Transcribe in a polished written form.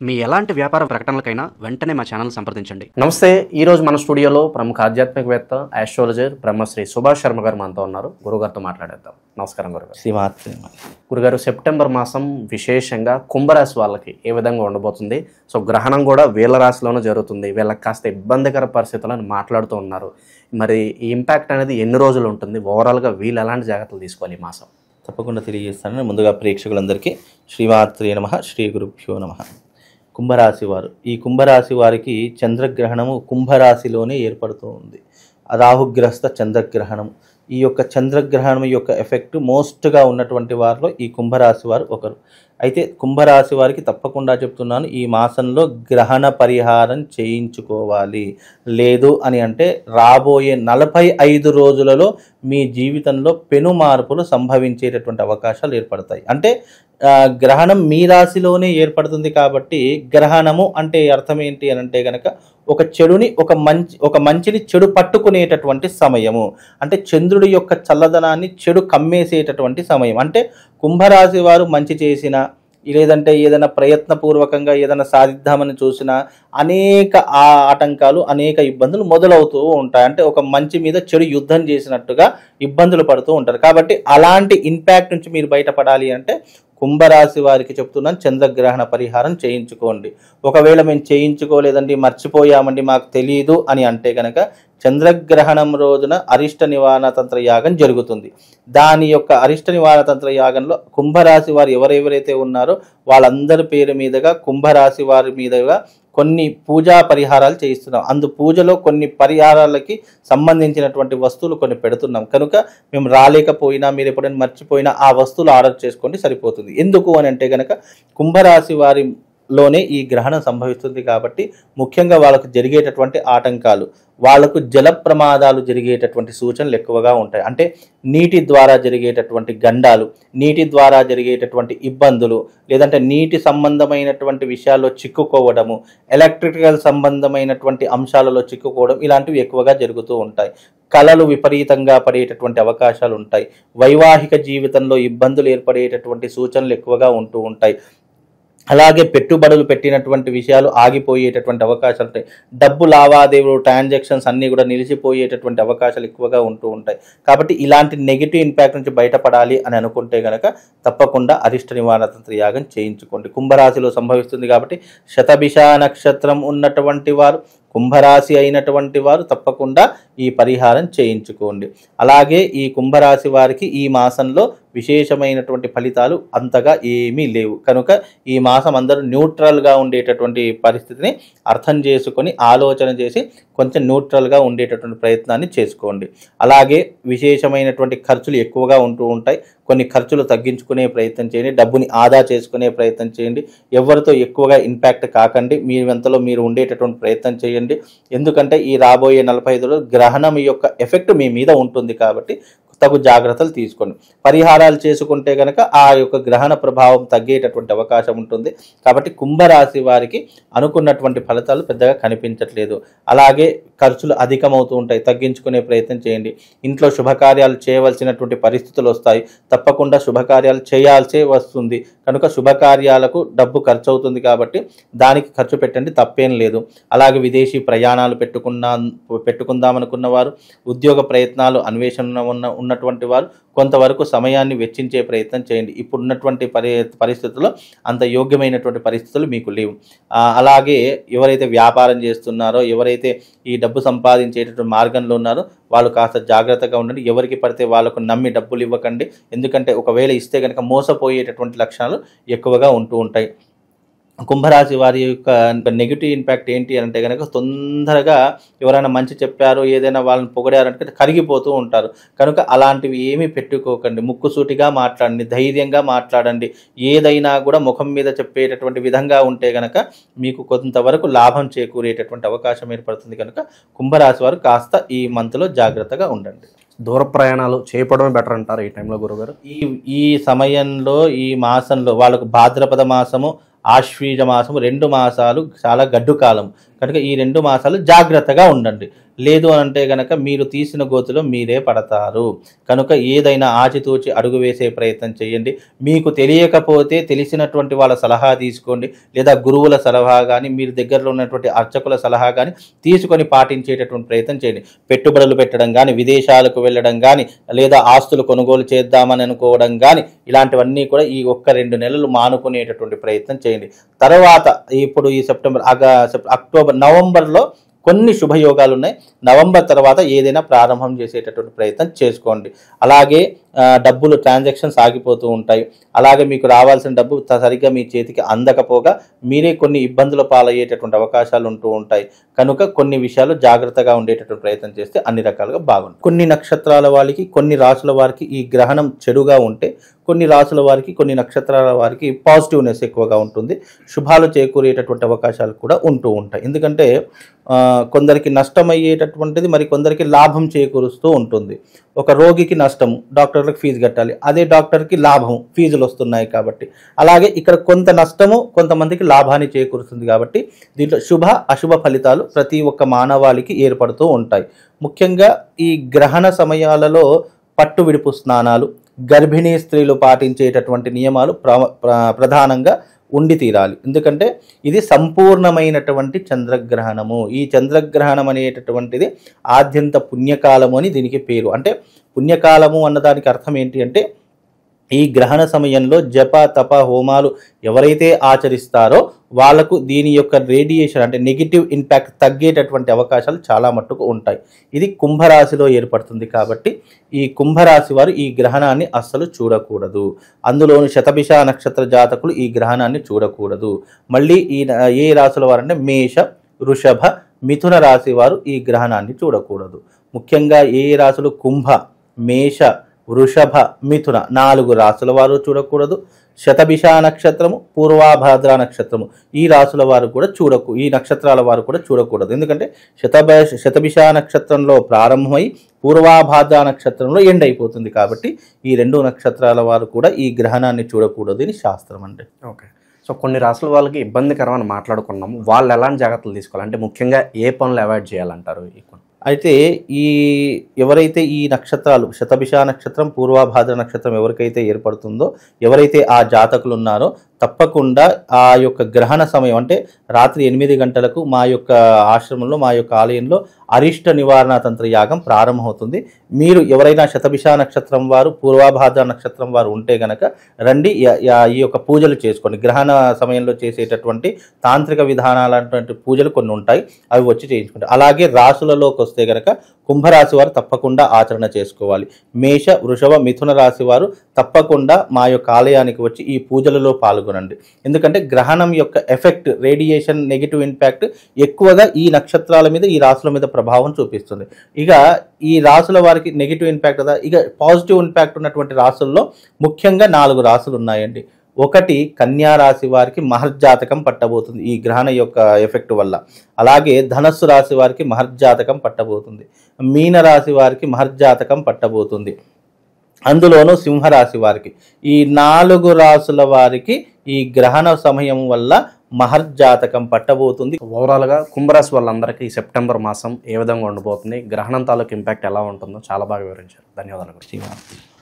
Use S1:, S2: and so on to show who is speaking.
S1: మీ ఎలాంటి వ్యాపార ప్రకటనలకైనా వెంటనే మా ఛానల్ సంప్రదించండి.
S2: నమస్తే. ఈరోజు మన స్టూడియోలో ప్రముఖ ఆధ్యాత్మికవేత్త ఆస్ట్రాలజర్ బ్రహ్మశ్రీ సుభాష్ శర్మ గారు మనతో ఉన్నారు. గురుగారితో మాట్లాడేద్దాం. నమస్కారం గురుగారు. గురుగారు, సెప్టెంబర్ మాసం విశేషంగా కుంభరాశి వాళ్ళకి ఏ విధంగా ఉండబోతుంది? సో గ్రహణం కూడా వీళ్ళ రాశిలోనే జరుగుతుంది. వీళ్ళకి కాస్త ఇబ్బందికర పరిస్థితులను మాట్లాడుతూ ఉన్నారు. మరి ఈ ఇంపాక్ట్ అనేది ఎన్ని రోజులు ఉంటుంది? ఓవరాల్గా వీళ్ళు ఎలాంటి జాగ్రత్తలు తీసుకోవాలి ఈ మాసం?
S3: తప్పకుండా తెలియజేస్తాను. ముందుగా ప్రేక్షకులందరికీ శ్రీమాత్రే నమః, శ్రీ గురుభ్యో నమః. కుంభరాశి వారు, ఈ కుంభరాశి వారికి చంద్రగ్రహణము కుంభరాశిలోనే ఏర్పడుతూ ఉంది. రాహుగ్రస్త చంద్రగ్రహణం. ఈ యొక్క చంద్రగ్రహణం యొక్క ఎఫెక్ట్ మోస్ట్గా ఉన్నటువంటి వారిలో ఈ కుంభరాశి వారు ఒకరు. అయితే కుంభరాశి వారికి తప్పకుండా చెప్తున్నాను, ఈ మాసంలో గ్రహణ పరిహారం చేయించుకోవాలి. లేదు అని అంటే రాబోయే 45 రోజులలో మీ జీవితంలో పెను మార్పులు సంభవించేటటువంటి అవకాశాలు ఏర్పడతాయి. అంటే గ్రహణం మీ రాశిలోనే ఏర్పడుతుంది కాబట్టి గ్రహణము అంటే అర్థం ఏంటి అని అంటే కనుక ఒక చెడుని ఒక మంచిని చెడు పట్టుకునేటటువంటి సమయము. అంటే చంద్రుడి యొక్క చల్లదనాన్ని చెడు కమ్మేసేటటువంటి సమయం. అంటే కుంభరాశి వారు మంచి చేసిన, లేదంటే ఏదైనా ప్రయత్నపూర్వకంగా ఏదైనా సాధిద్దామని చూసినా అనేక ఆటంకాలు, అనేక ఇబ్బందులు మొదలవుతూ ఉంటాయి. అంటే ఒక మంచి మీద చెడు యుద్ధం చేసినట్టుగా ఇబ్బందులు పడుతూ ఉంటారు. కాబట్టి అలాంటి ఇంపాక్ట్ నుంచి మీరు బయటపడాలి అంటే కుంభరాశి వారికి చెప్తున్నాను, చంద్రగ్రహణ పరిహారం చేయించుకోండి. ఒకవేళ మేము చేయించుకోలేదండి, మర్చిపోయామండి, మాకు తెలియదు అని అంటే కనుక చంద్రగ్రహణం రోజున అరిష్ట నివారణ తంత్ర యాగం జరుగుతుంది. దాని యొక్క అరిష్ట నివారణ తంత్ర యాగంలో కుంభరాశి వారు ఎవరెవరైతే ఉన్నారో వాళ్ళందరి పేరు మీదుగా కుంభరాశి వారి మీదుగా కొన్ని పూజా పరిహారాలు చేయిస్తున్నాం. పూజలో కొన్ని పరిహారాలకి సంబంధించినటువంటి వస్తువులు కొన్ని పెడుతున్నాం. కనుక మేము రాలేకపోయినా, మీరు ఎప్పుడైనా మర్చిపోయినా ఆ వస్తువులు ఆర్డర్ చేసుకోండి, సరిపోతుంది. ఎందుకు అని అంటే కనుక కుంభరాశి వారిలోనే ఈ గ్రహణం సంభవిస్తుంది కాబట్టి ముఖ్యంగా వాళ్ళకు జరిగేటటువంటి ఆటంకాలు, వాళ్లకు జల ప్రమాదాలు జరిగేటటువంటి సూచనలు ఎక్కువగా ఉంటాయి. అంటే నీటి ద్వారా జరిగేటటువంటి గండాలు, నీటి ద్వారా జరిగేటటువంటి ఇబ్బందులు, లేదంటే నీటి సంబంధమైనటువంటి విషయాల్లో చిక్కుకోవడము, ఎలక్ట్రికల్ సంబంధమైనటువంటి అంశాలలో చిక్కుకోవడం, ఇలాంటివి ఎక్కువగా జరుగుతూ ఉంటాయి. కళలు విపరీతంగా పడేటటువంటి అవకాశాలు ఉంటాయి. వైవాహిక జీవితంలో ఇబ్బందులు ఏర్పడేటటువంటి సూచనలు ఎక్కువగా ఉంటూ ఉంటాయి. అలాగే పెట్టుబడులు పెట్టినటువంటి విషయాలు ఆగిపోయేటటువంటి అవకాశాలు ఉంటాయి. డబ్బు లావాదేవీలు, ట్రాన్సాక్షన్స్ అన్నీ కూడా నిలిచిపోయేటటువంటి అవకాశాలు ఎక్కువగా ఉంటూ ఉంటాయి. కాబట్టి ఇలాంటి నెగిటివ్ ఇంపాక్ట్ నుంచి బయటపడాలి అని అనుకుంటే కనుక తప్పకుండా అరిష్ట నివారణ తంత్ర యాగం చేయించుకోండి. కుంభరాశిలో సంభవిస్తుంది కాబట్టి శతభిష నక్షత్రం ఉన్నటువంటి వారు, కుంభరాశి అయినటువంటి వారు తప్పకుండా ఈ పరిహారం చేయించుకోండి. అలాగే ఈ కుంభరాశి వారికి ఈ మాసంలో విశేషమైనటువంటి ఫలితాలు అంతగా ఏమీ లేవు. కనుక ఈ మాసం అందరూ న్యూట్రల్గా ఉండేటటువంటి పరిస్థితిని అర్థం చేసుకొని ఆలోచన చేసి కొంచెం న్యూట్రల్గా ఉండేటటువంటి ప్రయత్నాన్ని చేసుకోండి. అలాగే విశేషమైనటువంటి ఖర్చులు ఎక్కువగా ఉంటూ ఉంటాయి. కొన్ని ఖర్చులు తగ్గించుకునే ప్రయత్నం చేయండి. డబ్బుని ఆదా చేసుకునే ప్రయత్నం చేయండి. ఎవరితో ఎక్కువగా ఇంపాక్ట్ కాకండి. మీ వెంతలో మీరు ఉండేటటువంటి ప్రయత్నం చేయండి. ఎందుకంటే ఈ రాబోయే 45 గ్రహణం యొక్క ఎఫెక్ట్ మీ మీద ఉంటుంది కాబట్టి తగు జాగ్రత్తలు తీసుకోండి. పరిహారాలు చేసుకుంటే కనుక ఆ యొక్క గ్రహణ ప్రభావం తగ్గేటటువంటి అవకాశం ఉంటుంది. కాబట్టి కుంభరాశి వారికి అనుకున్నటువంటి ఫలితాలు పెద్దగా కనిపించట్లేదు. అలాగే ఖర్చులు అధికమవుతూ ఉంటాయి. తగ్గించుకునే ప్రయత్నం చేయండి. ఇంట్లో శుభకార్యాలు చేయవలసినటువంటి పరిస్థితులు వస్తాయి. తప్పకుండా శుభకార్యాలు చేయాల్సే వస్తుంది. కనుక శుభకార్యాలకు డబ్బు ఖర్చు అవుతుంది కాబట్టి దానికి ఖర్చు పెట్టండి, తప్పేం లేదు. అలాగే విదేశీ ప్రయాణాలు పెట్టుకుందామనుకున్న వారు, ఉద్యోగ ప్రయత్నాలు అన్వేషణ ఉన్నటువంటి వారు కొంతవరకు సమయాన్ని వెచ్చించే ప్రయత్నం చేయండి. ఇప్పుడున్నటువంటి పరిస్థితుల్లో అంత యోగ్యమైనటువంటి పరిస్థితులు మీకు లేవు. అలాగే ఎవరైతే వ్యాపారం చేస్తున్నారో, ఎవరైతే ఈ డబ్బు సంపాదించేటటువంటి మార్గంలో ఉన్నారో వాళ్ళు కాస్త జాగ్రత్తగా ఉండండి. ఎవరికి పడితే వాళ్ళకు నమ్మి డబ్బులు ఇవ్వకండి. ఎందుకంటే ఒకవేళ ఇస్తే కనుక మోసపోయేటటువంటి లక్షణాలు ఎక్కువగా ఉంటూ ఉంటాయి. కుంభరాశి వారి యొక్క నెగిటివ్ ఇంపాక్ట్ ఏంటి అంటే కనుక తొందరగా ఎవరైనా మంచి చెప్పారు, ఏదైనా వాళ్ళని పొగిడారంటే కరిగిపోతూ ఉంటారు. కనుక అలాంటివి ఏమీ పెట్టుకోకండి. ముక్కుసూటిగా మాట్లాడండి, ధైర్యంగా మాట్లాడండి. ఏదైనా కూడా ముఖం మీద చెప్పేటటువంటి విధంగా ఉంటే కనుక మీకు కొంతవరకు లాభం చేకూరేటటువంటి అవకాశం ఏర్పడుతుంది. కనుక కుంభరాశి వారు కాస్త ఈ మంత్లో జాగ్రత్తగా ఉండండి.
S2: దూర ప్రయాణాలు చేయడమే బెటర్ అంటారు ఈ టైంలో గురుగారు?
S3: ఈ సమయంలో, ఈ మాసంలో వాళ్ళకు భాద్రపద మాసము, ఆశ్వీజ మాసము 2 మాసాలు చాలా గడ్డు కాలం. కనుక ఈ 2 మాసాలు జాగ్రత్తగా ఉండండి. లేదు అని అంటే గనక మీరు తీసిన గోతులో మీరే పడతారు. కనుక ఏదైనా ఆచితూచి అడుగు వేసే ప్రయత్నం చేయండి. మీకు తెలియకపోతే తెలిసినటువంటి వాళ్ళ సలహా తీసుకోండి, లేదా గురువుల సలహా కానీ, మీరు దగ్గరలో ఉన్నటువంటి అర్చకుల సలహా కానీ తీసుకొని పాటించేటటువంటి ప్రయత్నం చేయండి. పెట్టుబడులు పెట్టడం కానీ, విదేశాలకు వెళ్ళడం కానీ, లేదా ఆస్తులు కొనుగోలు చేద్దామని అనుకోవడం కానీ, ఇలాంటివన్నీ కూడా ఈ 1-2 నెలలు మానుకునేటటువంటి ప్రయత్నం చేయండి. తర్వాత ఇప్పుడు ఈ అక్టోబర్, నవంబర్లో కొన్ని శుభయోగాలు ఉన్నాయి. నవంబర్ తర్వాత ఏదైనా ప్రారంభం చేసేటటువంటి ప్రయత్నం చేసుకోండి. అలాగే డబ్బులు ట్రాన్సాక్షన్స్ ఆగిపోతూ ఉంటాయి. అలాగే మీకు రావాల్సిన డబ్బు సరిగ్గా మీ చేతికి అందకపోగా మీరే కొన్ని ఇబ్బందుల పాలయ్యేటటువంటి అవకాశాలు ఉంటూ ఉంటాయి. కనుక కొన్ని విషయాలు జాగ్రత్తగా ఉండేటటువంటి ప్రయత్నం చేస్తే అన్ని రకాలుగా బాగుంటుంది. కొన్ని నక్షత్రాల వారికి, కొన్ని రాసుల వారికి ఈ గ్రహణం చెడుగా ఉంటే, కొన్ని రాసుల వారికి, కొన్ని నక్షత్రాల వారికి పాజిటివ్నెస్ ఎక్కువగా ఉంటుంది. శుభాలు చేకూరేటటువంటి అవకాశాలు కూడా ఉంటూ ఉంటాయి. ఎందుకంటే కొందరికి నష్టమయ్యేటటువంటిది మరి కొందరికి లాభం చేకూరుస్తూ ఉంటుంది. ఒక రోగికి నష్టము, డాక్టర్లకు ఫీజు కట్టాలి, అదే డాక్టర్కి లాభం, ఫీజులు వస్తున్నాయి కాబట్టి. అలాగే ఇక్కడ కొంత నష్టము కొంతమందికి లాభాన్ని చేకూరుస్తుంది కాబట్టి దీంట్లో శుభ అశుభ ఫలితాలు ప్రతి ఒక్క మానవాళికి ఏర్పడుతూ ఉంటాయి. ముఖ్యంగా ఈ గ్రహణ సమయాలలో పట్టు విడుపు స్నానాలు, గర్భిణీ స్త్రీలు పాటించేటటువంటి నియమాలు ప్రధానంగా ఉండి తీరాలి. ఎందుకంటే ఇది సంపూర్ణమైనటువంటి చంద్రగ్రహణము. ఈ చంద్రగ్రహణం అనేటటువంటిది ఆద్యంత పుణ్యకాలము అని దీనికి పేరు. అంటే పుణ్యకాలము అన్నదానికి అర్థం ఏంటి అంటే, ఈ గ్రహణ సమయంలో జప తప హోమాలు ఎవరైతే ఆచరిస్తారో వాళ్లకు దీని యొక్క రేడియేషన్ అంటే నెగిటివ్ ఇంపాక్ట్ తగ్గేటటువంటి అవకాశాలు చాలా మట్టుకు ఉంటాయి. ఇది కుంభరాశిలో ఏర్పడుతుంది కాబట్టి ఈ కుంభరాశి వారు ఈ గ్రహణాన్ని అస్సలు చూడకూడదు. అందులోని శతభిష నక్షత్ర జాతకులు ఈ గ్రహణాన్ని చూడకూడదు. మళ్ళీ ఏ రాశుల వారంటే మేష, వృషభ, మిథున రాశి వారు ఈ గ్రహణాన్ని చూడకూడదు. ముఖ్యంగా ఏ రాశులు కుంభ, మేష, వృషభ, మిథున 4 రాశుల వారు చూడకూడదు. శతభిష నక్షత్రము, పూర్వాభాద్ర నక్షత్రము ఈ రాశుల వారు కూడా ఈ నక్షత్రాల వారు కూడా చూడకూడదు. ఎందుకంటే శతభిష నక్షత్రంలో ప్రారంభమై పూర్వాభాద్ర నక్షత్రంలో ఎండ్ అయిపోతుంది కాబట్టి ఈ 2 నక్షత్రాల వారు కూడా ఈ గ్రహణాన్ని చూడకూడదు అని శాస్త్రం అండి.
S2: ఓకే. సో కొన్ని రాసుల వాళ్ళకి ఇబ్బందికరమని మాట్లాడుకున్నాము. వాళ్ళు ఎలాంటి జాగ్రత్తలు తీసుకోవాలి, అంటే ముఖ్యంగా ఏ పనులు అవాయిడ్ చేయాలంటారు?
S3: అయితే ఎవరైతే ఈ నక్షత్రాలు శతభిష నక్షత్రం, పూర్వాభాద్ర నక్షత్రం ఎవరికైతే ఏర్పడుతుందో, ఎవరైతే ఆ జాతకులు ఉన్నారో తప్పకుండా ఆ యొక్క గ్రహణ సమయం అంటే రాత్రి 8 గంటలకు మా యొక్క ఆశ్రమంలో, మా యొక్క ఆలయంలో అరిష్ట నివారణ తంత్ర యాగం ప్రారంభమవుతుంది. మీరు ఎవరైనా శతభిష నక్షత్రం వారు, పూర్వాభాద్ర నక్షత్రం వారు ఉంటే గనక రండి, ఈ యొక్క పూజలు చేసుకోండి. గ్రహణ సమయంలో చేసేటటువంటి తాంత్రిక విధానాలటువంటి పూజలు కొన్ని ఉంటాయి, అవి వచ్చి చేయించుకుంటారు. అలాగే రాశులలోకి వస్తే గనక కుంభరాశి వారు తప్పకుండా ఆచరణ చేసుకోవాలి. మేష, వృషభ, మిథున రాశి వారు తప్పకుండా మా యొక్క ఆలయానికి వచ్చి ఈ పూజలలో పాల్గొనండి. ఎందుకంటే గ్రహణం యొక్క ఎఫెక్ట్, రేడియేషన్, నెగిటివ్ ఇంపాక్ట్ ఎక్కువగా ఈ నక్షత్రాల మీద, ఈ రాశుల మీద ప్రభావం చూపిస్తుంది. ఇక ఈ రాశుల వారికి నెగిటివ్ ఇంపాక్ట్ కదా, ఇక పాజిటివ్ ఇంపాక్ట్ ఉన్నటువంటి రాశుల్లో ముఖ్యంగా 4 రాశులు ఉన్నాయండి. 1 కన్యా రాశి వారికి మహర్జాతకం పట్టబోతుంది ఈ గ్రహణ యొక్క ఎఫెక్ట్ వల్ల. అలాగే ధనస్సు రాశి వారికి మహర్జాతకం పట్టబోతుంది. మీన రాశి వారికి మహర్జాతకం పట్టబోతుంది. అందులోనూ సింహరాశి వారికి, ఈ 4 రాశుల వారికి ఈ గ్రహణ సమయం వల్ల మహర్జాతకం పట్టబోతుంది.
S2: ఓవరాల్గా కుంభరాశి వాళ్ళందరికీ సెప్టెంబర్ మాసం ఏ విధంగా ఉండబోతుంది, గ్రహణం తాలూకు ఇంపాక్ట్ ఎలా ఉంటుందో చాలా బాగా వివరించారు. ధన్యవాదాలు.